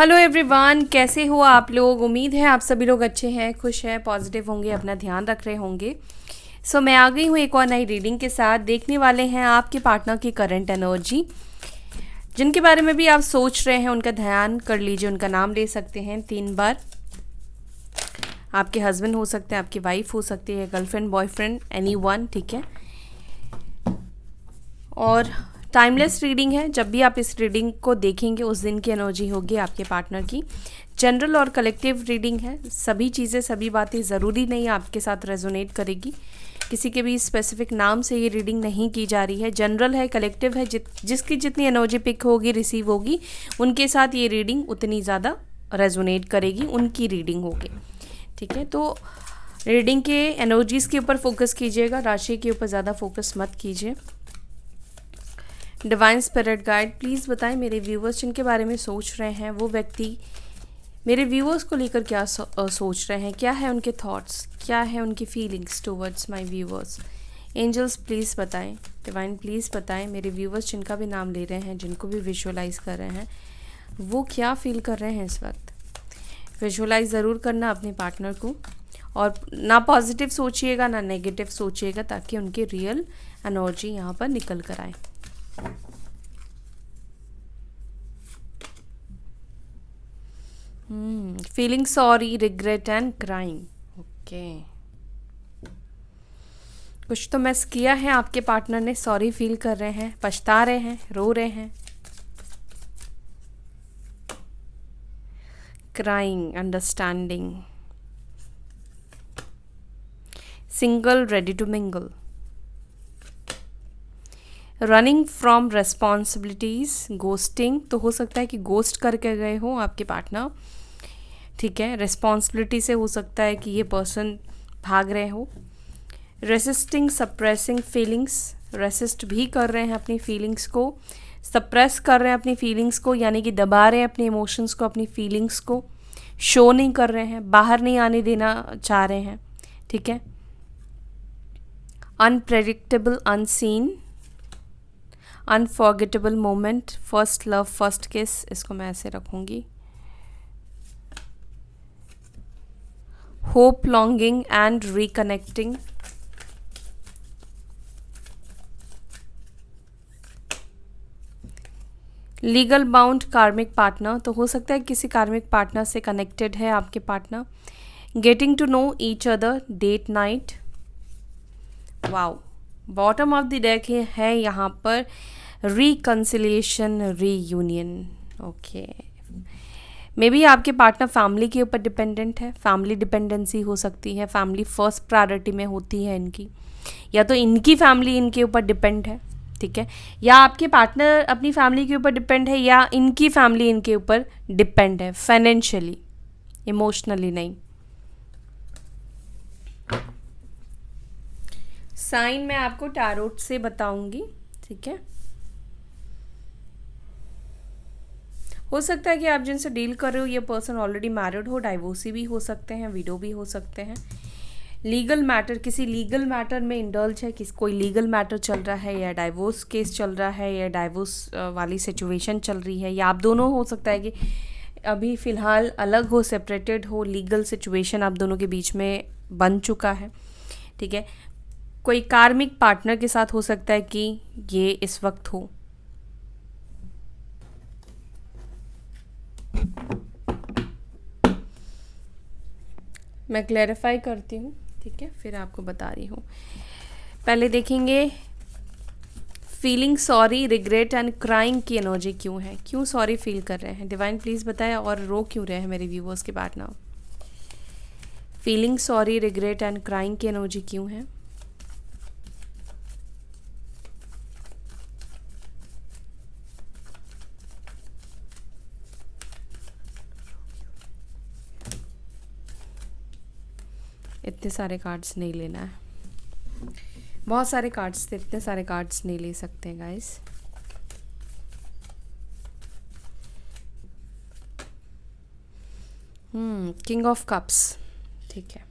Hello everyone, कैसे हो आप लोग। उम्मीद है आप सभी लोग अच्छे हैं, खुश हैं, पॉजिटिव होंगे, अपना ध्यान रख रहे होंगे। मैं आ गई हूँ एक और नई रीडिंग के साथ। देखने वाले हैं आपके पार्टनर की करंट एनर्जी, जिनके बारे में भी आप सोच रहे हैं उनका ध्यान कर लीजिए। उनका नाम ले सकते हैं 3 बार। आपके हस्बैंड हो सकते हैं, आपकी वाइफ हो सकती है, गर्लफ्रेंड, बॉयफ्रेंड, एनीवन, ठीक है। और टाइमलेस रीडिंग है। जब भी आप इस रीडिंग को देखेंगे उस दिन की एनर्जी होगी आपके पार्टनर की। जनरल और कलेक्टिव रीडिंग है। सभी चीज़ें, सभी बातें ज़रूरी नहीं आपके साथ रेजोनेट करेगी। किसी के भी स्पेसिफिक नाम से ये रीडिंग नहीं की जा रही है। जनरल है, कलेक्टिव है। जिसकी जितनी एनर्जी पिक होगी, रिसीव होगी, उनके साथ ये रीडिंग उतनी ज़्यादा रेजोनेट करेगी, उनकी रीडिंग होगी, ठीक है। तो रीडिंग के एनर्जीज़ के ऊपर फोकस कीजिएगा, राशि के ऊपर ज़्यादा फोकस मत कीजिए। डिवाइन स्पिरिट गाइड प्लीज़ बताएं मेरे व्यूवर्स जिनके बारे में सोच रहे हैं, वो व्यक्ति मेरे व्यूवर्स को लेकर क्या सोच रहे हैं, क्या है उनके थॉट्स, क्या है उनकी feelings towards my viewers. Angels please बताएं, डिवाइन प्लीज़ बताएं मेरे व्यूवर्स जिनका भी नाम ले रहे हैं, जिनको भी विजुअलाइज कर रहे हैं, वो क्या फील कर रहे हैं इस वक्त। विजुअलाइज ज़रूर करना अपने पार्टनर को, और ना पॉजिटिव सोचिएगा ना नेगेटिव सोचिएगा, ताकि उनकी रियल एनर्जी यहाँ पर निकल कर आए। Feeling sorry, regret and crying. Okay, कुछ तो मिस किया है आपके पार्टनर ने। सॉरी फील कर रहे हैं, पछता रहे हैं, रो रहे हैं। Crying, understanding, single, ready to mingle, running from responsibilities, ghosting. तो हो सकता है कि गोस्ट करके गए हो आपके पार्टनर, ठीक है। रिस्पॉन्सिबिलिटी से हो सकता है कि ये पर्सन भाग रहे हो। रेसिस्टिंग, सप्रेसिंग फीलिंग्स, रेसिस्ट भी कर रहे हैं अपनी फीलिंग्स को, सप्रेस कर रहे हैं अपनी फीलिंग्स को, यानी कि दबा रहे हैं अपने इमोशंस को, अपनी फीलिंग्स को शो नहीं कर रहे हैं, बाहर नहीं आने देना चाह रहे हैं, ठीक है। Unpredictable, unseen, unforgettable moment, first love, first किस, इसको मैं ऐसे रखूँगी। Hope, longing and reconnecting, legal bound, कार्मिक पार्टनर। तो हो सकता है किसी कार्मिक पार्टनर से कनेक्टेड है आपके partner. Getting to know each other, date night. Wow, bottom of the deck है यहाँ पर reconciliation, reunion. Okay, maybe आपके पार्टनर फैमिली के ऊपर डिपेंडेंट है, फैमिली डिपेंडेंसी हो सकती है, फैमिली फर्स्ट प्रायोरिटी में होती है इनकी, या तो इनकी फैमिली इनके ऊपर डिपेंड है, ठीक है, या आपके पार्टनर अपनी फैमिली के ऊपर डिपेंड है, या इनकी फैमिली इनके ऊपर डिपेंड है फाइनेंशियली, इमोशनली नहीं। साइन मैं आपको टैरोट से बताऊंगी, ठीक है। हो सकता है कि आप जिनसे डील कर रहे हो ये पर्सन ऑलरेडी मैरिड हो, डाइवोर्सी भी हो सकते हैं, विडो भी हो सकते हैं। लीगल मैटर, किसी लीगल मैटर में इंडल्ज है, किसी कोई लीगल मैटर चल रहा है, या डाइवोर्स केस चल रहा है, या डाइवोर्स वाली सिचुएशन चल रही है, या आप दोनों हो सकता है कि अभी फ़िलहाल अलग हो, सेपरेटेड हो, लीगल सिचुएशन आप दोनों के बीच में बन चुका है, ठीक है। कोई कार्मिक पार्टनर के साथ हो सकता है कि ये इस वक्त हो। मैं क्लैरिफाई करती हूँ, ठीक है, फिर आपको बता रही हूँ। पहले देखेंगे feeling sorry, regret and crying की एनर्जी क्यों है, क्यों सॉरी फील कर रहे हैं, डिवाइन प्लीज़ बताएं, और रो क्यों रहे हैं मेरे व्यूवर्स के partner. Feeling sorry, regret and crying की एनर्जी क्यों है। इतने सारे कार्ड्स नहीं लेना है, बहुत सारे कार्ड्स थे, इतने सारे कार्ड्स नहीं ले सकते हैं गाइस। किंग ऑफ कप्स, ठीक है।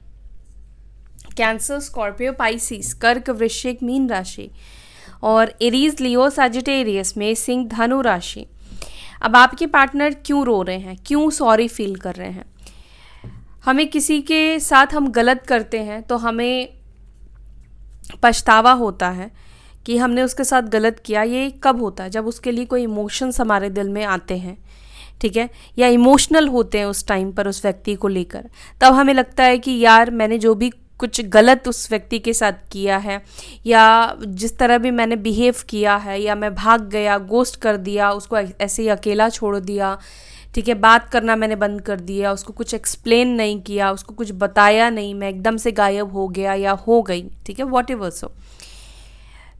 कैंसर, स्कॉर्पियो, पाइसिस, कर्क, वृश्चिक, मीन राशि, और एरीज, लियो, सजिटेरियस में सिंह, धनु राशि। अब आपके पार्टनर क्यों रो रहे हैं, क्यों सॉरी फील कर रहे हैं? हमें किसी के साथ हम गलत करते हैं तो हमें पछतावा होता है कि हमने उसके साथ गलत किया। ये कब होता है? जब उसके लिए कोई इमोशंस हमारे दिल में आते हैं, ठीक है, या इमोशनल होते हैं उस टाइम पर उस व्यक्ति को लेकर, तब हमें लगता है कि यार मैंने जो भी कुछ गलत उस व्यक्ति के साथ किया है, या जिस तरह भी मैंने बिहेव किया है, या मैं भाग गया, गोस्ट कर दिया, उसको ऐसे ही अकेला छोड़ दिया, ठीक है, बात करना मैंने बंद कर दिया, उसको कुछ एक्सप्लेन नहीं किया, उसको कुछ बताया नहीं, मैं एकदम से गायब हो गया या हो गई, ठीक है, वॉट एवर सो।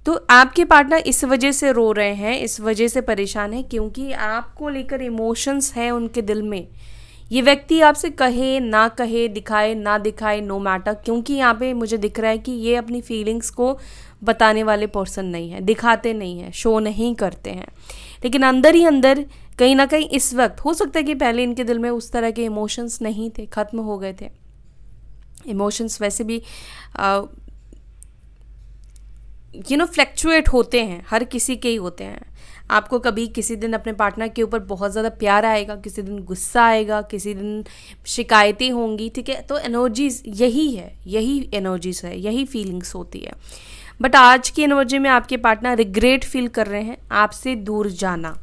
तो आपके पार्टनर इस वजह से रो रहे हैं, इस वजह से परेशान है, क्योंकि आपको लेकर इमोशंस हैं उनके दिल में। ये व्यक्ति आपसे कहे ना कहे, दिखाए ना दिखाए, नो मैटर, क्योंकि यहाँ पे मुझे दिख रहा है कि ये अपनी फीलिंग्स को बताने वाले पर्सन नहीं है, दिखाते नहीं हैं, शो नहीं करते हैं, लेकिन अंदर ही अंदर कहीं ना कहीं इस वक्त हो सकता है कि पहले इनके दिल में उस तरह के इमोशंस नहीं थे, ख़त्म हो गए थे। इमोशंस वैसे भी फ्लैक्चुएट होते हैं, हर किसी के ही होते हैं। आपको कभी किसी दिन अपने पार्टनर के ऊपर बहुत ज़्यादा प्यार आएगा, किसी दिन गुस्सा आएगा, किसी दिन शिकायतें होंगी, ठीक है, तो एनर्जीज यही है, यही एनर्जीज है, यही फीलिंग्स होती है। बट आज की एनर्जी में आपके पार्टनर रिग्रेट फील कर रहे हैं आपसे दूर जाना।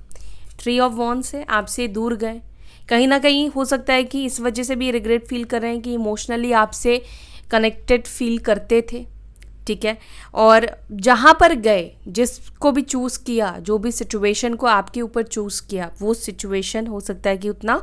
3 ऑफ वॉन्ड्स है, आपसे दूर गए, कहीं ना कहीं हो सकता है कि इस वजह से भी रिग्रेट फील कर रहे हैं कि इमोशनली आपसे कनेक्टेड फील करते थे, ठीक है, और जहाँ पर गए, जिसको भी चूज़ किया, जो भी सिचुएशन को आपके ऊपर चूज़ किया, वो सिचुएशन हो सकता है कि उतना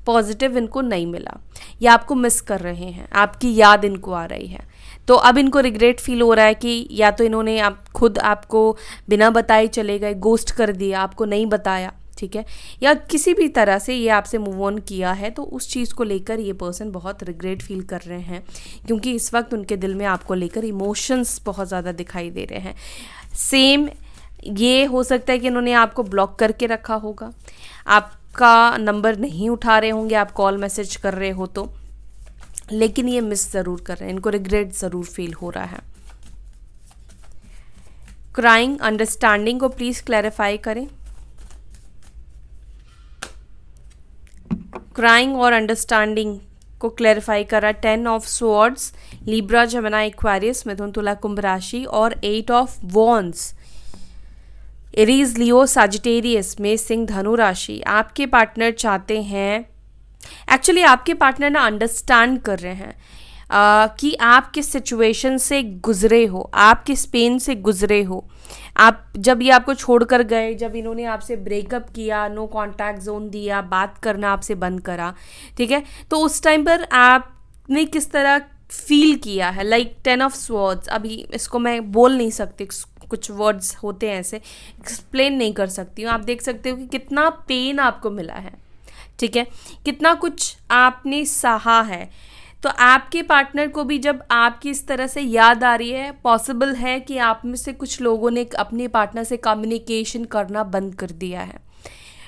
पॉजिटिव इनको नहीं मिला, या आपको मिस कर रहे हैं, आपकी याद इनको आ रही है। तो अब इनको रिग्रेट फील हो रहा है कि या तो इन्होंने खुद आपको बिना बताए चले गए, गोस्ट कर दिया, आपको नहीं बताया, ठीक है, या किसी भी तरह से ये आपसे मूव ऑन किया है, तो उस चीज़ को लेकर ये पर्सन बहुत रिग्रेट फील कर रहे हैं, क्योंकि इस वक्त उनके दिल में आपको लेकर इमोशंस बहुत ज़्यादा दिखाई दे रहे हैं। सेम ये हो सकता है कि इन्होंने आपको ब्लॉक करके रखा होगा, आपका नंबर नहीं उठा रहे होंगे, आप कॉल मैसेज कर रहे हो तो, लेकिन ये मिस ज़रूर कर रहे हैं, इनको रिग्रेट ज़रूर फील हो रहा है। क्राइंग अंडरस्टैंडिंग को प्लीज़ क्लैरिफाई करें। क्राइंग और अंडरस्टैंडिंग को क्लैरिफाई करा 10 of swords, Libra, Gemini, Aquarius, Mithun, Tula, Kumbh राशि, और 8 of wands, Aries, Leo, Sagittarius में सिंह, धनु राशि। आपके पार्टनर चाहते हैं, एक्चुअली आपके पार्टनर ना अंडरस्टैंड कर रहे हैं कि आप किस सिचुएशन से गुजरे हो, आप किस पेन से गुजरे हो। आप जब ये आपको छोड़कर गए, जब इन्होंने आपसे ब्रेकअप किया, नो कांटेक्ट जोन दिया, बात करना आपसे बंद करा, ठीक है, तो उस टाइम पर आपने किस तरह फील किया है। लाइक 10 ऑफ स्वॉर्ड्स, अभी इसको मैं बोल नहीं सकती, कुछ वर्ड्स होते हैं ऐसे, एक्सप्लेन नहीं कर सकती हूँ। आप देख सकते हो कि कितना पेन आपको मिला है, ठीक है, कितना कुछ आपने सहा है। तो आपके पार्टनर को भी जब आपकी इस तरह से याद आ रही है, पॉसिबल है कि आप में से कुछ लोगों ने अपने पार्टनर से कम्युनिकेशन करना बंद कर दिया है।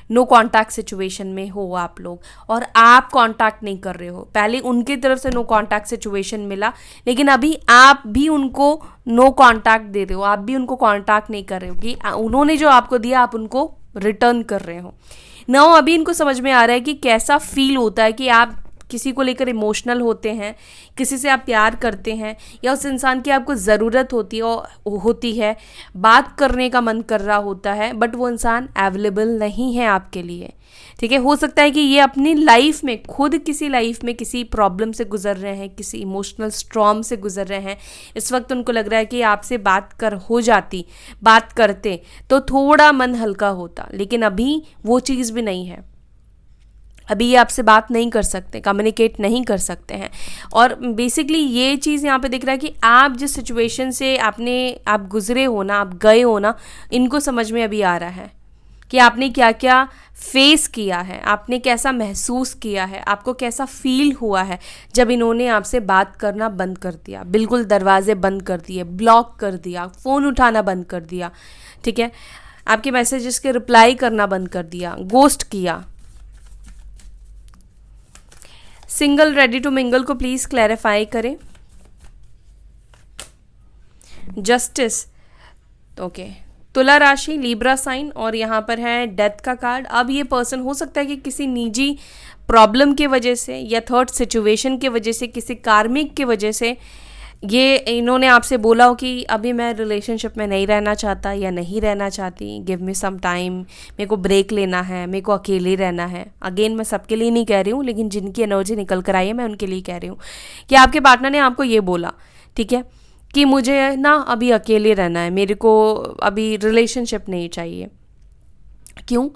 नो कांटेक्ट सिचुएशन में हो आप लोग, और आप कांटेक्ट नहीं कर रहे हो। पहले उनकी तरफ से नो कांटेक्ट सिचुएशन मिला, लेकिन अभी आप भी उनको नो कांटेक्ट दे रहे हो, आप भी उनको कांटेक्ट नहीं कर रहे हो कि उन्होंने जो आपको दिया आप उनको रिटर्न कर रहे हो। नाउ अभी इनको समझ में आ रहा है कि कैसा फील होता है कि आप किसी को लेकर इमोशनल होते हैं, किसी से आप प्यार करते हैं, या उस इंसान की आपको ज़रूरत होती है, बात करने का मन कर रहा होता है, बट वो इंसान अवेलेबल नहीं है आपके लिए, ठीक है। हो सकता है कि ये अपनी लाइफ में खुद किसी लाइफ में किसी प्रॉब्लम से गुजर रहे हैं, किसी इमोशनल स्ट्रॉम से गुजर रहे हैं। इस वक्त उनको लग रहा है कि आपसे बात करते तो थोड़ा मन हल्का होता, लेकिन अभी वो चीज़ भी नहीं है। अभी ये आपसे बात नहीं कर सकते, कम्युनिकेट नहीं कर सकते हैं। और बेसिकली ये चीज़ यहाँ पे दिख रहा है कि आप जिस सिचुएशन से आप गुजरे हो ना, आप गए हो ना, इनको समझ में अभी आ रहा है कि आपने क्या क्या फेस किया है, आपने कैसा महसूस किया है, आपको कैसा फील हुआ है जब इन्होंने आपसे बात करना बंद कर दिया, बिल्कुल दरवाजे बंद कर दिए, ब्लॉक कर दिया, फ़ोन उठाना बंद कर दिया, ठीक है, आपके मैसेजेस के रिप्लाई करना बंद कर दिया, गोस्ट किया। सिंगल रेडी टू मिंगल को प्लीज़ क्लैरिफाई करें। जस्टिस, ओके, तुला राशि, लिब्रा साइन, और यहाँ पर है डेथ का कार्ड। अब ये पर्सन हो सकता है कि किसी निजी प्रॉब्लम की वजह से या थर्ड सिचुएशन की वजह से, किसी कार्मिक की वजह से ये इन्होंने आपसे बोला हो कि अभी मैं रिलेशनशिप में नहीं रहना चाहता या नहीं रहना चाहती, गिव मी सम टाइम, मेरे को ब्रेक लेना है, मेरे को अकेले रहना है। अगेन मैं सबके लिए नहीं कह रही हूँ, लेकिन जिनकी एनर्जी निकल कर आई है मैं उनके लिए कह रही हूँ कि आपके पार्टनर ने आपको ये बोला, ठीक है, कि मुझे ना अभी अकेले रहना है, मेरे को अभी रिलेशनशिप नहीं चाहिए। क्यों?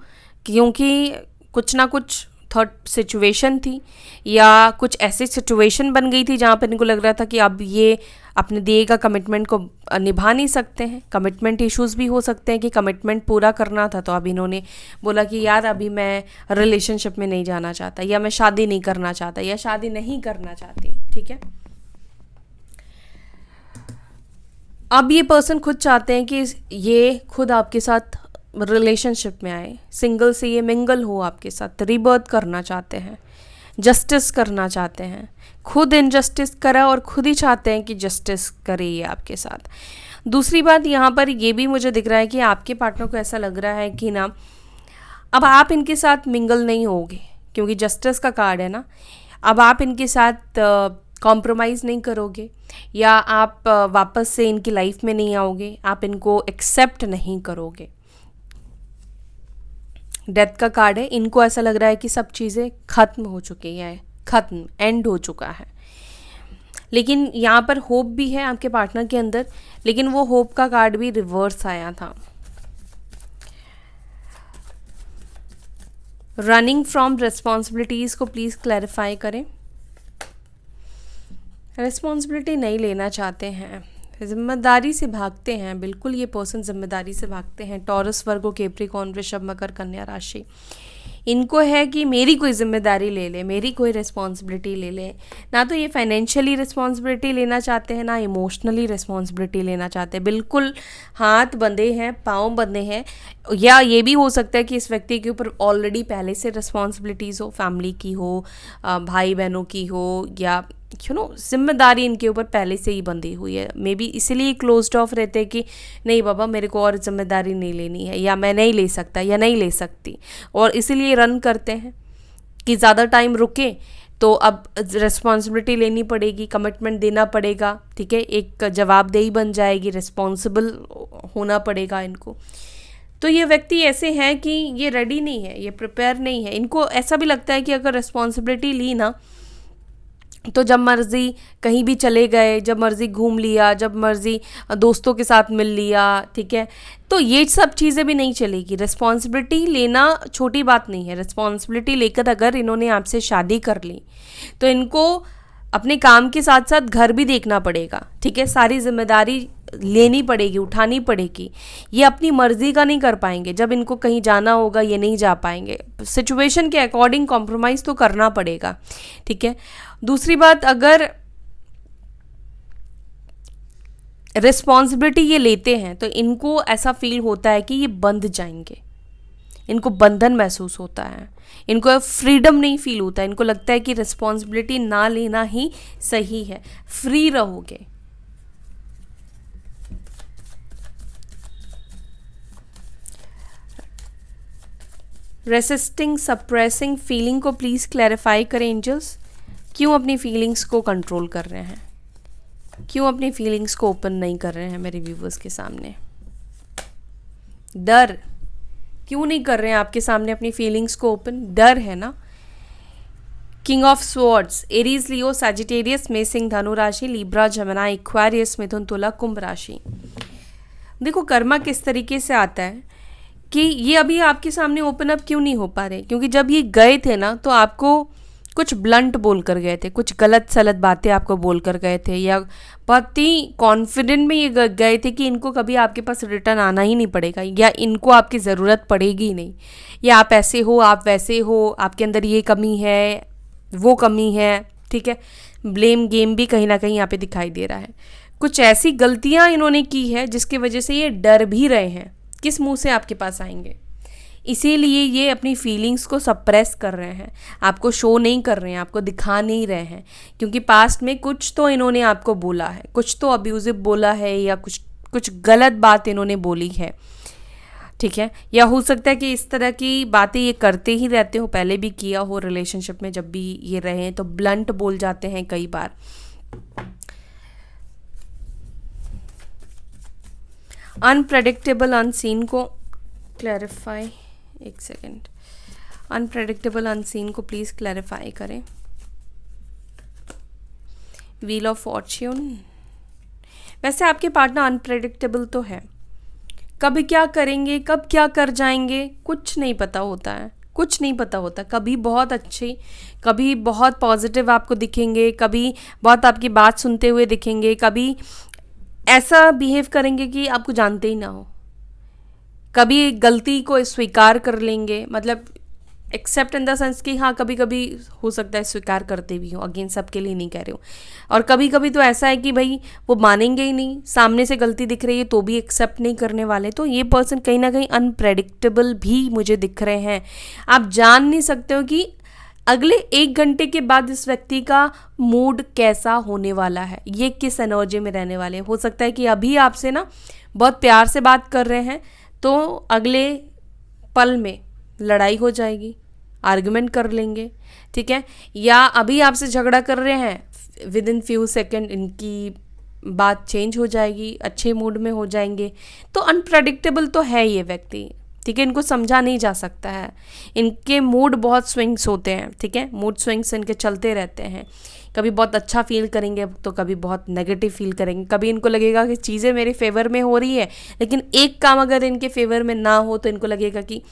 क्योंकि कुछ ना कुछ थर्ड सिचुएशन थी या कुछ ऐसी सिचुएशन बन गई थी जहाँ पर इनको लग रहा था कि अब ये अपने दिए गए कमिटमेंट को निभा नहीं सकते हैं। कमिटमेंट इश्यूज भी हो सकते हैं कि कमिटमेंट पूरा करना था, तो अब इन्होंने बोला कि यार अभी मैं रिलेशनशिप में नहीं जाना चाहता, या मैं शादी नहीं करना चाहता, या शादी नहीं करना चाहती, ठीक है। अब ये पर्सन खुद चाहते हैं कि ये खुद आपके साथ रिलेशनशिप में आए, सिंगल से ये मिंगल हो आपके साथ, रीबर्थ करना चाहते हैं, जस्टिस करना चाहते हैं, खुद इनजस्टिस करा और खुद ही चाहते हैं कि जस्टिस करे ये आपके साथ। दूसरी बात यहाँ पर ये भी मुझे दिख रहा है कि आपके पार्टनर को ऐसा लग रहा है कि ना अब आप इनके साथ मिंगल नहीं होगे, क्योंकि जस्टिस का कार्ड है ना, अब आप इनके साथ कॉम्प्रोमाइज़ नहीं करोगे, या आप वापस से इनकी लाइफ में नहीं आओगे, आप इनको एक्सेप्ट नहीं करोगे। डेथ का कार्ड है, इनको ऐसा लग रहा है कि सब चीज़ें ख़त्म हो चुकी हैं, ख़त्म, एंड हो चुका है। लेकिन यहाँ पर होप भी है आपके पार्टनर के अंदर, लेकिन वो होप का कार्ड भी रिवर्स आया था। रनिंग फ्रॉम रिस्पॉन्सिबिलिटीज़ को प्लीज़ क्लैरिफाई करें। रिस्पॉन्सिबिलिटी नहीं लेना चाहते हैं, जिम्मेदारी से भागते हैं, बिल्कुल ये पर्सन जिम्मेदारी से भागते हैं। टॉरस, वर्गो, कैप्रिकॉर्न, वृषभ, मकर, कन्या राशि, इनको है कि मेरी कोई जिम्मेदारी ले ले, मेरी कोई रिस्पॉन्सिबिलिटी ले ले। ना तो ये फाइनेंशियली रिस्पॉन्सिबिलिटी लेना चाहते हैं, ना इमोशनली रिस्पॉन्सिबिलिटी लेना चाहते हैं, बिल्कुल हाथ बंधे हैं, पाँव बंधे हैं। या ये भी हो सकता है कि इस व्यक्ति के ऊपर ऑलरेडी पहले से रिस्पॉन्सिबिलिटीज़ हो, फैमिली की हो, भाई बहनों की हो, या जिम्मेदारी इनके ऊपर पहले से ही बंधी हुई है। मे बी इसीलिए क्लोज्ड ऑफ रहते हैं कि नहीं बाबा मेरे को और जिम्मेदारी नहीं लेनी है, या मैं नहीं ले सकता या नहीं ले सकती, और इसीलिए रन करते हैं कि ज़्यादा टाइम रुके तो अब रिस्पॉन्सिबिलिटी लेनी पड़ेगी, कमिटमेंट देना पड़ेगा, ठीक है, एक जवाबदेही बन जाएगी, रिस्पॉन्सिबल होना पड़ेगा इनको। तो ये व्यक्ति ऐसे हैं कि ये रेडी नहीं है, ये प्रिपेयर नहीं है। इनको ऐसा भी लगता है कि अगर रिस्पॉन्सिबिलिटी ली ना तो जब मर्ज़ी कहीं भी चले गए, जब मर्ज़ी घूम लिया, जब मर्ज़ी दोस्तों के साथ मिल लिया, ठीक है, तो ये सब चीज़ें भी नहीं चलेगी। रिस्पॉन्सिबिलिटी लेना छोटी बात नहीं है। रिस्पॉन्सिबिलिटी लेकर अगर इन्होंने आपसे शादी कर ली तो इनको अपने काम के साथ साथ घर भी देखना पड़ेगा, ठीक है, सारी जिम्मेदारी लेनी पड़ेगी, उठानी पड़ेगी। ये अपनी मर्जी का नहीं कर पाएंगे, जब इनको कहीं जाना होगा ये नहीं जा पाएंगे, सिचुएशन के अकॉर्डिंग कॉम्प्रोमाइज़ तो करना पड़ेगा, ठीक है। दूसरी बात, अगर रिस्पॉन्सिबिलिटी ये लेते हैं तो इनको ऐसा फील होता है कि ये बंध जाएंगे, इनको बंधन महसूस होता है, इनको फ्रीडम नहीं फील होता है, इनको लगता है कि रिस्पॉन्सिबिलिटी ना लेना ही सही है, फ्री रहोगे। रेसिस्टिंग, सप्रेसिंग फीलिंग को प्लीज़ क्लैरिफाई करें एंजल्स। क्यों अपनी फीलिंग्स को कंट्रोल कर रहे हैं, क्यों अपनी फीलिंग्स को ओपन नहीं कर रहे हैं मेरे व्यूवर्स के सामने? डर, क्यों नहीं कर रहे हैं आपके सामने अपनी फीलिंग्स को ओपन? डर है ना। King of swords, Aries, Leo, Sagittarius, मेषिंग, धनु राशि, लिब्रा, जमिनी, एक्वेरियस, मिथुन, तुला, कुंभ राशि। देखो कर्मा किस तरीके से आता है कि ये अभी आपके सामने ओपन अप क्यों नहीं हो पा रहे, क्योंकि जब ये गए थे ना तो आपको कुछ ब्लंट बोल कर गए थे, कुछ गलत सलत बातें आपको बोल कर गए थे, या बहुत ही कॉन्फिडेंट में ये गए थे कि इनको कभी आपके पास रिटर्न आना ही नहीं पड़ेगा, या इनको आपकी ज़रूरत पड़ेगी नहीं, या आप ऐसे हो, आप वैसे हो, आपके अंदर ये कमी है, वो कमी है, ठीक है। ब्लेम गेम भी कहीं ना कहीं यहाँ पे दिखाई दे रहा है। कुछ ऐसी गलतियाँ इन्होंने की है जिसकी वजह से ये डर भी रहे हैं किस मुंह से आपके पास आएंगे, इसीलिए ये अपनी फीलिंग्स को सप्रेस कर रहे हैं, आपको शो नहीं कर रहे हैं, आपको दिखा नहीं रहे हैं, क्योंकि पास्ट में कुछ तो इन्होंने आपको बोला है, कुछ तो अब्यूजिव बोला है, या कुछ गलत बात इन्होंने बोली है, ठीक है। या हो सकता है कि इस तरह की बातें ये करते ही रहते हो, पहले भी किया हो रिलेशनशिप में, जब भी ये रहे हैं तो ब्लंट बोल जाते हैं कई बार। अनप्रेडिक्टेबल अनसीन को क्लैरिफाई, एक सेकेंड, अनप्रेडिक्टेबल अनसीन को प्लीज़ क्लैरिफाई करें। व्हील ऑफ फॉर्च्यून, वैसे आपके पार्टनर अनप्रेडिक्टेबल तो है, कभी क्या करेंगे, कब क्या कर जाएंगे, कुछ नहीं पता होता है, कुछ नहीं पता होता। कभी बहुत अच्छे, कभी बहुत पॉजिटिव आपको दिखेंगे, कभी बहुत आपकी बात सुनते हुए दिखेंगे, कभी ऐसा बिहेव करेंगे कि आपको जानते ही ना हो, कभी गलती को स्वीकार कर लेंगे, मतलब एक्सेप्ट इन द सेंस कि हाँ कभी कभी हो सकता है स्वीकार करते भी हो, अगेन सबके लिए नहीं कह रही हूँ। और कभी कभी तो ऐसा है कि भाई वो मानेंगे ही नहीं, सामने से गलती दिख रही है तो भी एक्सेप्ट नहीं करने वाले। तो ये पर्सन कहीं ना कहीं अनप्रेडिक्टेबल भी मुझे दिख रहे हैं। आप जान नहीं सकते हो कि अगले 1 घंटे के बाद इस व्यक्ति का मूड कैसा होने वाला है, ये किस एनर्जी में रहने वाले हैं। हो सकता है कि अभी आपसे ना बहुत प्यार से बात कर रहे हैं तो अगले पल में लड़ाई हो जाएगी, आर्गुमेंट कर लेंगे, ठीक है। या अभी आपसे झगड़ा कर रहे हैं, विद इन फ्यू सेकेंड इनकी बात चेंज हो जाएगी, अच्छे मूड में हो जाएंगे। तो अनप्रेडिक्टेबल तो है ये व्यक्ति, ठीक है। इनको समझा नहीं जा सकता है, इनके मूड बहुत स्विंग्स होते हैं, ठीक है। मूड स्विंग्स इनके चलते रहते हैं, कभी बहुत अच्छा फील करेंगे तो कभी बहुत नेगेटिव फील करेंगे। कभी इनको लगेगा कि चीज़ें मेरे फेवर में हो रही है, लेकिन एक काम अगर इनके फेवर में ना हो तो इनको लगेगा कि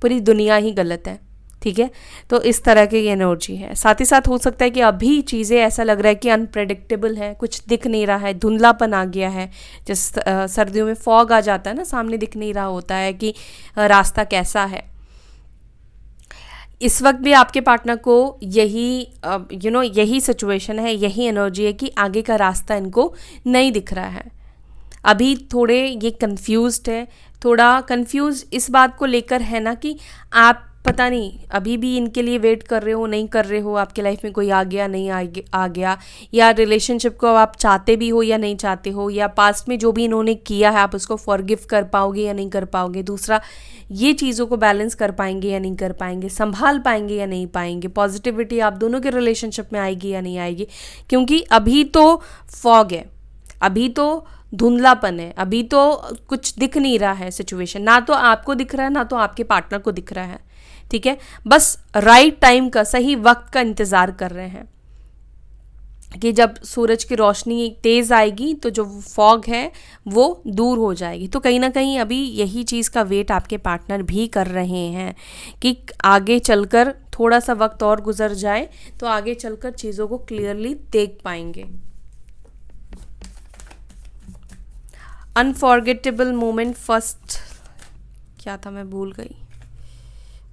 पूरी दुनिया ही गलत है, ठीक है। तो इस तरह की एनर्जी है। साथ ही साथ हो सकता है कि अभी चीज़ें ऐसा लग रहा है कि अनप्रेडिक्टेबल है, कुछ दिख नहीं रहा है, धुंधलापन आ गया है। जिस सर्दियों में फॉग आ जाता है ना, सामने दिख नहीं रहा होता है कि रास्ता कैसा है। इस वक्त भी आपके पार्टनर को यही यही सिचुएशन है, यही एनर्जी है कि आगे का रास्ता इनको नहीं दिख रहा है। अभी थोड़े ये कंफ्यूज्ड है, थोड़ा कंफ्यूज इस बात को लेकर है ना कि आप पता नहीं अभी भी इनके लिए वेट कर रहे हो, नहीं कर रहे हो, आपके लाइफ में कोई आ गया नहीं आ गया, या रिलेशनशिप को आप चाहते भी हो या नहीं चाहते हो, या पास्ट में जो भी इन्होंने किया है आप उसको फॉरगिव कर पाओगे या नहीं कर पाओगे। दूसरा, ये चीज़ों को बैलेंस कर पाएंगे या नहीं कर पाएंगे, संभाल पाएंगे या नहीं पाएंगे, पॉजिटिविटी आप दोनों के रिलेशनशिप में आएगी या नहीं आएगी। क्योंकि अभी तो फॉग है, अभी तो धुंधलापन है, अभी तो कुछ दिख नहीं रहा है सिचुएशन, ना तो आपको दिख रहा है ना तो आपके पार्टनर को दिख रहा है, ठीक है। बस राइट टाइम का, सही वक्त का इंतज़ार कर रहे हैं कि जब सूरज की रोशनी तेज़ आएगी तो जो फॉग है वो दूर हो जाएगी। तो कहीं ना कहीं अभी यही चीज़ का वेट आपके पार्टनर भी कर रहे हैं कि आगे चलकर थोड़ा सा वक्त और गुजर जाए तो आगे चलकर चीज़ों को क्लियरली देख पाएंगे। अनफॉरगेटेबल मोमेंट फर्स्ट, क्या था मैं भूल गई,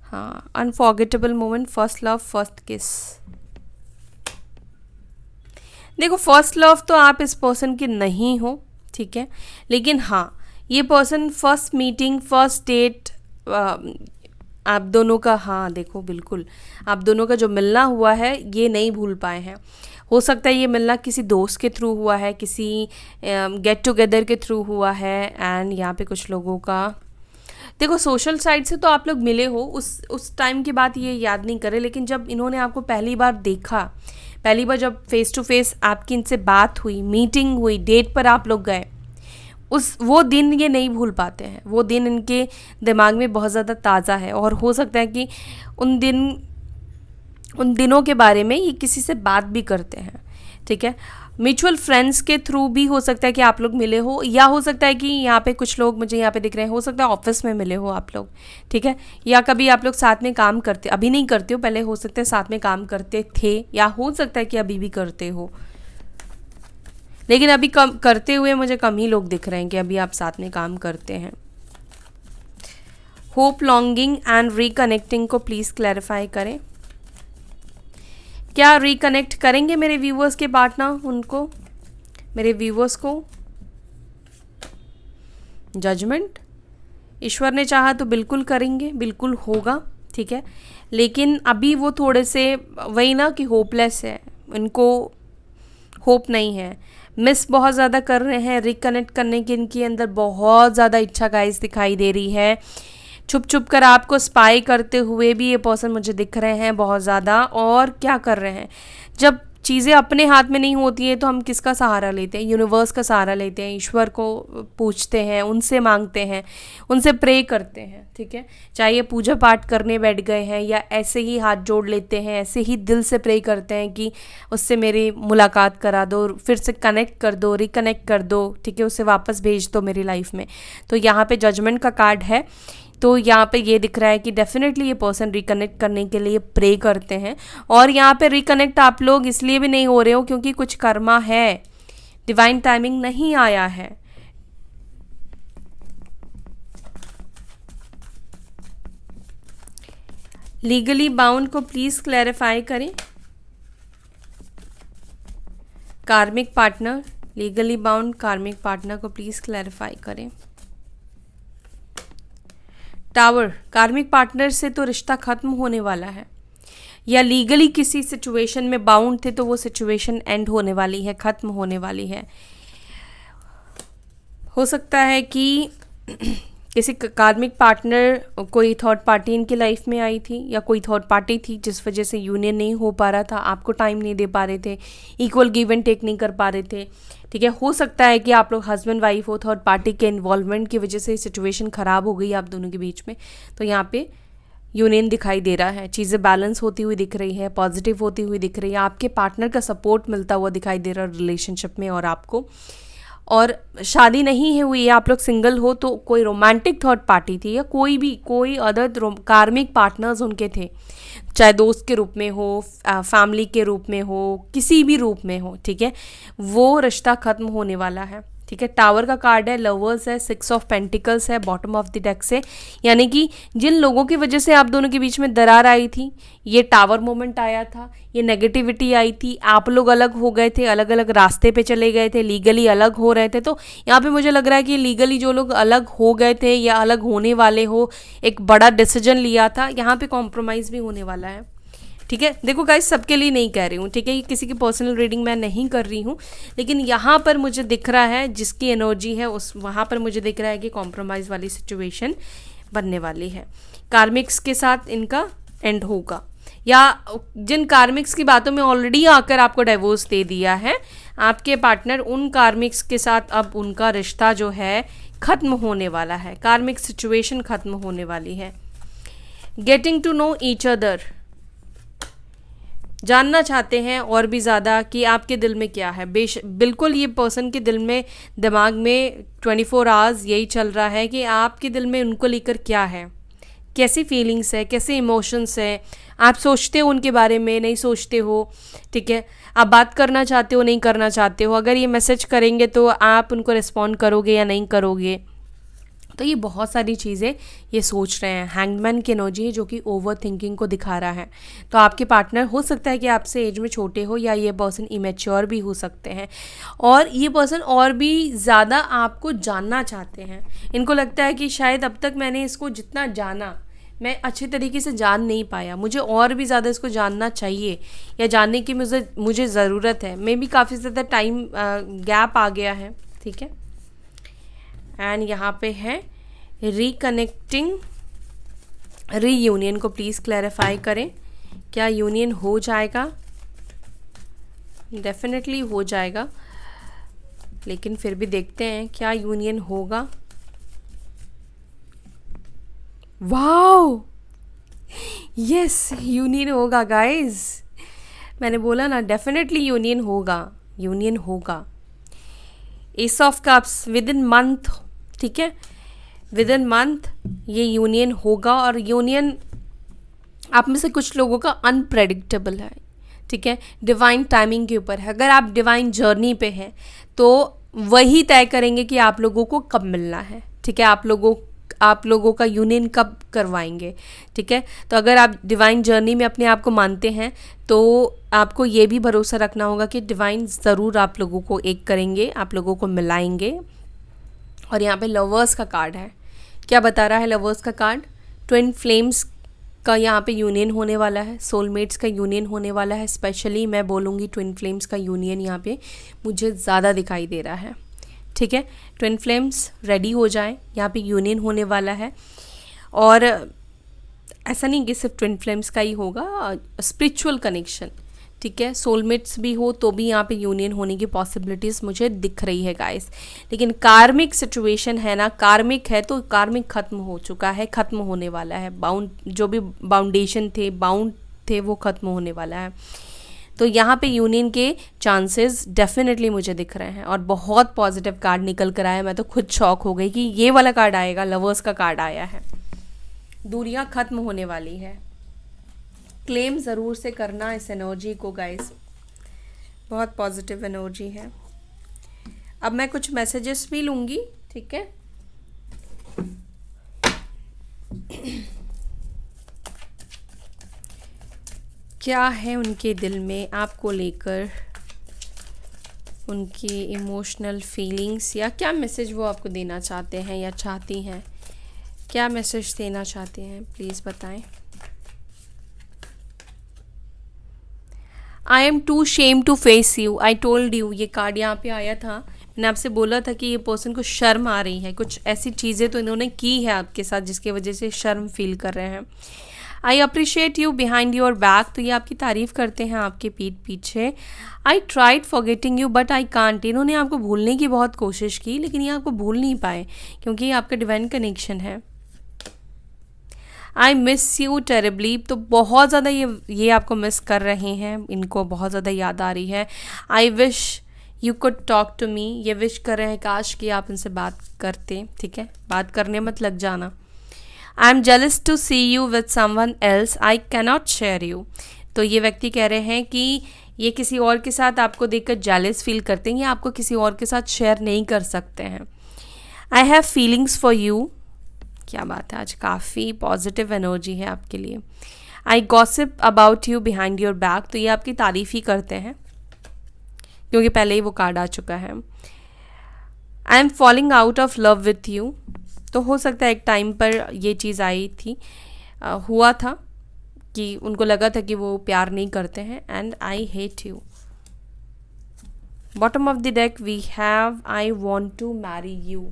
हाँ, unforgettable moment first love first किस। देखो फर्स्ट लव तो आप इस पर्सन की नहीं हो, ठीक है, लेकिन हाँ ये person first meeting first date आप दोनों का, हाँ देखो बिल्कुल आप दोनों का जो मिलना हुआ है ये नहीं भूल पाए हैं। हो सकता है ये मिलना किसी दोस्त के थ्रू हुआ है, किसी गेट टुगेदर के थ्रू हुआ है, एंड यहाँ पे कुछ लोगों का देखो सोशल साइट से तो आप लोग मिले हो, उस टाइम की बात ये याद नहीं करे, लेकिन जब इन्होंने आपको पहली बार देखा, पहली बार जब फेस टू फेस आपकी इनसे बात हुई, मीटिंग हुई, डेट पर आप लोग गए, वो दिन ये नहीं भूल पाते हैं। वो दिन इनके दिमाग में बहुत ज़्यादा ताज़ा है और हो सकता है कि उन दिनों के बारे में ये किसी से बात भी करते हैं, ठीक है। म्यूचुअल फ्रेंड्स के थ्रू भी हो सकता है कि आप लोग मिले हो, या हो सकता है कि यहाँ पे कुछ लोग मुझे यहाँ पे दिख रहे हैं, हो सकता है ऑफिस में मिले हो आप लोग, ठीक है, या कभी आप लोग साथ में काम करते, अभी नहीं करते हो, पहले हो सकता है साथ में काम करते थे, या हो सकता है कि अभी भी करते हो, लेकिन अभी कम करते हुए मुझे कम ही लोग दिख रहे हैं कि अभी आप साथ में काम करते हैं। होप, लॉन्गिंग एंड रिकनेक्टिंग को प्लीज़ क्लैरिफाई करें। क्या रिकनेक्ट करेंगे मेरे व्यूवर्स के पार्टनर उनको, मेरे व्यूवर्स को? जजमेंट, ईश्वर ने चाहा तो बिल्कुल करेंगे, बिल्कुल होगा, ठीक है, लेकिन अभी वो थोड़े से वही ना कि होपलेस है, इनको होप नहीं है। मिस बहुत ज़्यादा कर रहे हैं, रिकनेक्ट करने की इनके अंदर बहुत ज़्यादा इच्छा गाइस दिखाई दे रही है। छुप छुप कर आपको स्पाई करते हुए भी ये पर्सन मुझे दिख रहे हैं बहुत ज़्यादा। और क्या कर रहे हैं, जब चीज़ें अपने हाथ में नहीं होती है तो हम किसका सहारा लेते हैं? यूनिवर्स का सहारा लेते हैं, ईश्वर को पूछते हैं, उनसे मांगते हैं, उनसे प्रे करते हैं। ठीक है, चाहे ये पूजा पाठ करने बैठ गए हैं या ऐसे ही हाथ जोड़ लेते हैं, ऐसे ही दिल से प्रे करते हैं कि उससे मेरी मुलाकात करा दो, फिर से कनेक्ट कर दो, रिकनेक्ट कर दो, ठीक है, उसे वापस भेज दो मेरी लाइफ में। तो यहाँ पे जजमेंट का कार्ड है। तो यहाँ पे ये दिख रहा है कि डेफिनेटली ये पर्सन रिकनेक्ट करने के लिए प्रे करते हैं। और यहाँ पे रिकनेक्ट आप लोग इसलिए भी नहीं हो रहे हो क्योंकि कुछ कर्मा है, डिवाइन टाइमिंग नहीं आया है। लीगली बाउंड को प्लीज क्लैरिफाई करें। कार्मिक पार्टनर, लीगली बाउंड कार्मिक पार्टनर को प्लीज क्लैरिफाई करें। टावर, कार्मिक पार्टनर से तो रिश्ता खत्म होने वाला है, या लीगली किसी सिचुएशन में बाउंड थे तो वो सिचुएशन एंड होने वाली है, खत्म होने वाली है। हो सकता है कि किसी कार्मिक पार्टनर, कोई थर्ड पार्टी इनकी लाइफ में आई थी, या कोई थर्ड पार्टी थी जिस वजह से यूनियन नहीं हो पा रहा था, आपको टाइम नहीं दे पा रहे थे, इक्वल गिव एंड टेक नहीं कर पा रहे थे। ठीक है, हो सकता है कि आप लोग हस्बैंड वाइफ हो, थर्ड पार्टी के इन्वॉल्वमेंट की वजह से सिचुएशन ख़राब हो गई आप दोनों के बीच में। तो यहाँ पे यूनियन दिखाई दे रहा है, चीज़ें बैलेंस होती हुई दिख रही है, पॉजिटिव होती हुई दिख रही है, आपके पार्टनर का सपोर्ट मिलता हुआ दिखाई दे रहा है रिलेशनशिप में और आपको। और शादी नहीं है हुई है, आप लोग सिंगल हो, तो कोई रोमांटिक थर्ड पार्टी थी या कोई अदर कार्मिक पार्टनर्स उनके थे, चाहे दोस्त के रूप में हो, फैमिली के रूप में हो, किसी भी रूप में हो। ठीक है, वो रिश्ता खत्म होने वाला है। ठीक है, टावर का कार्ड है, लवर्स है, 6 ऑफ पेंटिकल्स है, बॉटम ऑफ द डेक से, यानी कि जिन लोगों की वजह से आप दोनों के बीच में दरार आई थी, ये टावर मोमेंट आया था, ये नेगेटिविटी आई थी, आप लोग अलग हो गए थे, अलग अलग रास्ते पे चले गए थे, लीगली अलग हो रहे थे। तो यहाँ पे मुझे लग रहा है कि लीगली जो लोग अलग हो गए थे या अलग होने वाले हो, एक बड़ा डिसीजन लिया था, यहाँ पे कॉम्प्रोमाइज़ भी होने वाला है। ठीक है, देखो गाइस, सबके लिए नहीं कह रही हूँ, ठीक है, ये किसी की पर्सनल रीडिंग मैं नहीं कर रही हूँ, लेकिन यहाँ पर मुझे दिख रहा है जिसकी एनर्जी है उस वहाँ पर मुझे दिख रहा है कि कॉम्प्रोमाइज़ वाली सिचुएशन बनने वाली है। कार्मिक्स के साथ इनका एंड होगा, या जिन कार्मिक्स की बातों में ऑलरेडी आकर आपको डिवोर्स दे दिया है आपके पार्टनर, उन कार्मिक्स के साथ अब उनका रिश्ता जो है ख़त्म होने वाला है, कार्मिक सिचुएशन ख़त्म होने वाली है। Getting to know each other, जानना चाहते हैं और भी ज़्यादा कि आपके दिल में क्या है। बिल्कुल ये पर्सन के दिल में, दिमाग में 24 आवर्स यही चल रहा है कि आपके दिल में उनको लेकर क्या है, कैसी फीलिंग्स है, कैसे इमोशंस है, आप सोचते हो उनके बारे में, नहीं सोचते हो। ठीक है, आप बात करना चाहते हो, नहीं करना चाहते हो, अगर ये मैसेज करेंगे तो आप उनको रिस्पॉन्ड करोगे या नहीं करोगे। तो ये बहुत सारी चीज़ें ये सोच रहे हैं। हैंगमैन की एनर्जी है जो कि ओवर थिंकिंग को दिखा रहा है। तो आपके पार्टनर हो सकता है कि आपसे एज में छोटे हो, या ये पर्सन इमेच्योर भी हो सकते हैं, और ये पर्सन और भी ज़्यादा आपको जानना चाहते हैं। इनको लगता है कि शायद अब तक मैंने इसको जितना जाना, मैं अच्छे तरीके से जान नहीं पाया, मुझे और भी ज़्यादा इसको जानना चाहिए, या जानने की मुझे ज़रूरत है। मे भी काफ़ी ज़्यादा टाइम गैप आ गया है। ठीक है, एंड यहाँ पे है रिकनेक्टिंग, रीयूनियन को प्लीज़ क्लैरिफाई करें। क्या यूनियन हो जाएगा? डेफिनेटली हो जाएगा, लेकिन फिर भी देखते हैं क्या यूनियन होगा। वाओ, यस, यूनियन होगा गाइस, मैंने बोला ना, डेफिनेटली यूनियन होगा, यूनियन होगा। S of cups, with in month, ठीक है, विद इन मंथ ये यूनियन होगा। और यूनियन आप में से कुछ लोगों का अनप्रेडिक्टेबल है। ठीक है, डिवाइन टाइमिंग के ऊपर है। अगर आप डिवाइन जर्नी पे हैं तो वही तय करेंगे कि आप लोगों को कब मिलना है। ठीक है, आप लोगों का यूनियन कब करवाएंगे। ठीक है, तो अगर आप डिवाइन जर्नी में अपने आप को मानते हैं तो आपको ये भी भरोसा रखना होगा कि डिवाइन ज़रूर आप लोगों को एक करेंगे, आप लोगों को मिलाएंगे। और यहाँ पे लवर्स का कार्ड है। क्या बता रहा है लवर्स का कार्ड? ट्विन फ्लेम्स का यहाँ पे यूनियन होने वाला है, सोलमेट्स का यूनियन होने वाला है। स्पेशली मैं बोलूँगी ट्विन फ्लेम्स का यूनियन यहाँ पे मुझे ज़्यादा दिखाई दे रहा है। ठीक है, ट्विन फ्लेम्स रेडी हो जाएं, यहाँ पे यूनियन होने वाला है। और ऐसा नहीं कि सिर्फ ट्विन फ्लेम्स का ही होगा, स्पिरिचुअल कनेक्शन, ठीक है, सोलमेट्स भी हो तो भी यहाँ पे यूनियन होने की पॉसिबिलिटीज़ मुझे दिख रही है गाइस। लेकिन कार्मिक सिचुएशन है ना, कार्मिक है तो कार्मिक ख़त्म हो चुका है, ख़त्म होने वाला है। बाउंड जो भी बाउंडेशन थे, बाउंड थे, वो ख़त्म होने वाला है। तो यहाँ पे यूनियन के चांसेस डेफिनेटली मुझे दिख रहे हैं। और बहुत पॉजिटिव कार्ड निकल कर आया, मैं तो खुद शॉक हो गई कि ये वाला कार्ड आएगा, लवर्स का कार्ड आया है। दूरियां खत्म होने वाली है। क्लेम ज़रूर से करना इस एनर्जी को गाइस, बहुत पॉजिटिव एनर्जी है। अब मैं कुछ मैसेजेस भी लूँगी, ठीक है। क्या है उनके दिल में आपको लेकर, उनकी इमोशनल फीलिंग्स, या क्या मैसेज वो आपको देना चाहते हैं या चाहती हैं, क्या मैसेज देना चाहते हैं, प्लीज़ बताएं। I am too shame to face you, I told you, ये कार्ड यहाँ पे आया था। मैंने आपसे बोला था कि ये पर्सन को शर्म आ रही है, कुछ ऐसी चीज़ें तो इन्होंने की है आपके साथ जिसकी वजह से शर्म फील कर रहे हैं। I appreciate you behind your back, तो ये आपकी तारीफ़ करते हैं आपके पीठ पीछे। I tried forgetting you but I can't, इन्होंने आपको भूलने की बहुत कोशिश की लेकिन ये आपको भूल नहीं पाए क्योंकि ये आपका डिवाइन कनेक्शन है। आई मिस यू टेरिबली, तो बहुत ज़्यादा ये आपको मिस कर रहे हैं, इनको बहुत ज़्यादा याद आ रही है। I wish you could talk to me, ये विश कर रहे हैं काश कि आप इनसे बात करते, ठीक है, बात करने मत लग जाना। I am jealous to see you with someone else, I cannot share you, तो ये व्यक्ति कह रहे हैं कि ये किसी और के साथ आपको देखकर जेलस फील करते हैं, ये आपको किसी और के साथ शेयर नहीं कर सकते हैं। I have feelings for you, क्या बात है, आज काफ़ी पॉजिटिव एनर्जी है आपके लिए। I gossip about you behind your back, तो ये आपकी तारीफ़ ही करते हैं क्योंकि पहले ही वो कार्ड आ चुका है। I am falling out of love with you, तो हो सकता है एक टाइम पर ये चीज़ आई थी, हुआ था कि उनको लगा था कि वो प्यार नहीं करते हैं। And I hate you, bottom of the deck we have I want to marry you,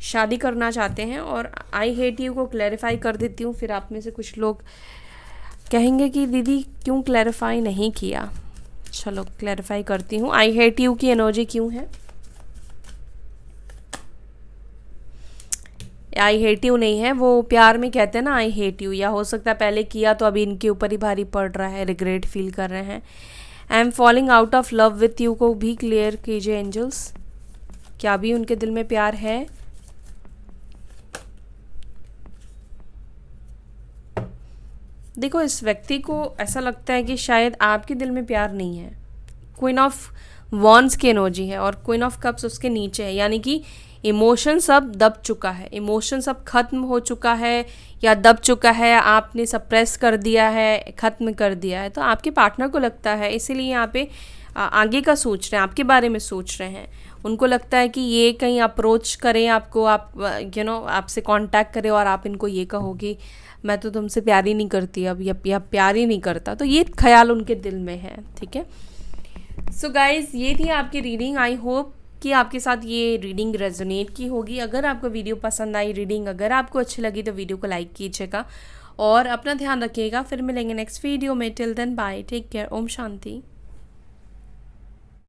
शादी करना चाहते हैं। और आई हेट यू को क्लैरिफाई कर देती हूँ, फिर आप में से कुछ लोग कहेंगे कि दीदी क्यों क्लैरिफाई नहीं किया, चलो क्लैरिफाई करती हूँ। आई हेट यू की एनर्जी क्यों है, आई हेट यू नहीं है, वो प्यार में कहते हैं ना आई हेट यू, या हो सकता है पहले किया तो अभी इनके ऊपर ही भारी पड़ रहा है, रिग्रेट फील कर रहे हैं। I am falling out of love with you को भी क्लियर कीजिए एंजल्स, क्या भी उनके दिल में प्यार है। देखो इस व्यक्ति को ऐसा लगता है कि शायद आपके दिल में प्यार नहीं है। क्वीन ऑफ वॉन्ड्स की एनर्जी है और क्वीन ऑफ कप्स उसके नीचे है, यानी कि इमोशन सब दब चुका है, इमोशन सब खत्म हो चुका है या दब चुका है, आपने सप्रेस कर दिया है, ख़त्म कर दिया है। तो आपके पार्टनर को लगता है, इसीलिए यहाँ पे आगे का सोच रहे हैं, आपके बारे में सोच रहे हैं। उनको लगता है कि ये कहीं अप्रोच करें आपको, आप आपसे कांटेक्ट करें और आप इनको ये कहो कि मैं तो तुमसे प्यार ही नहीं करती अब, या प्यार ही नहीं करता, तो ये ख्याल उनके दिल में है, ठीक है। सो गाइज ये थी आपकी रीडिंग। आई होप कि आपके साथ ये रीडिंग रेजोनेट की होगी। अगर आपको वीडियो पसंद आई, रीडिंग अगर आपको अच्छी लगी तो वीडियो को लाइक कीजिएगा और अपना ध्यान रखिएगा। फिर मिलेंगे नेक्स्ट वीडियो में। Till then bye, take care, Om शांति।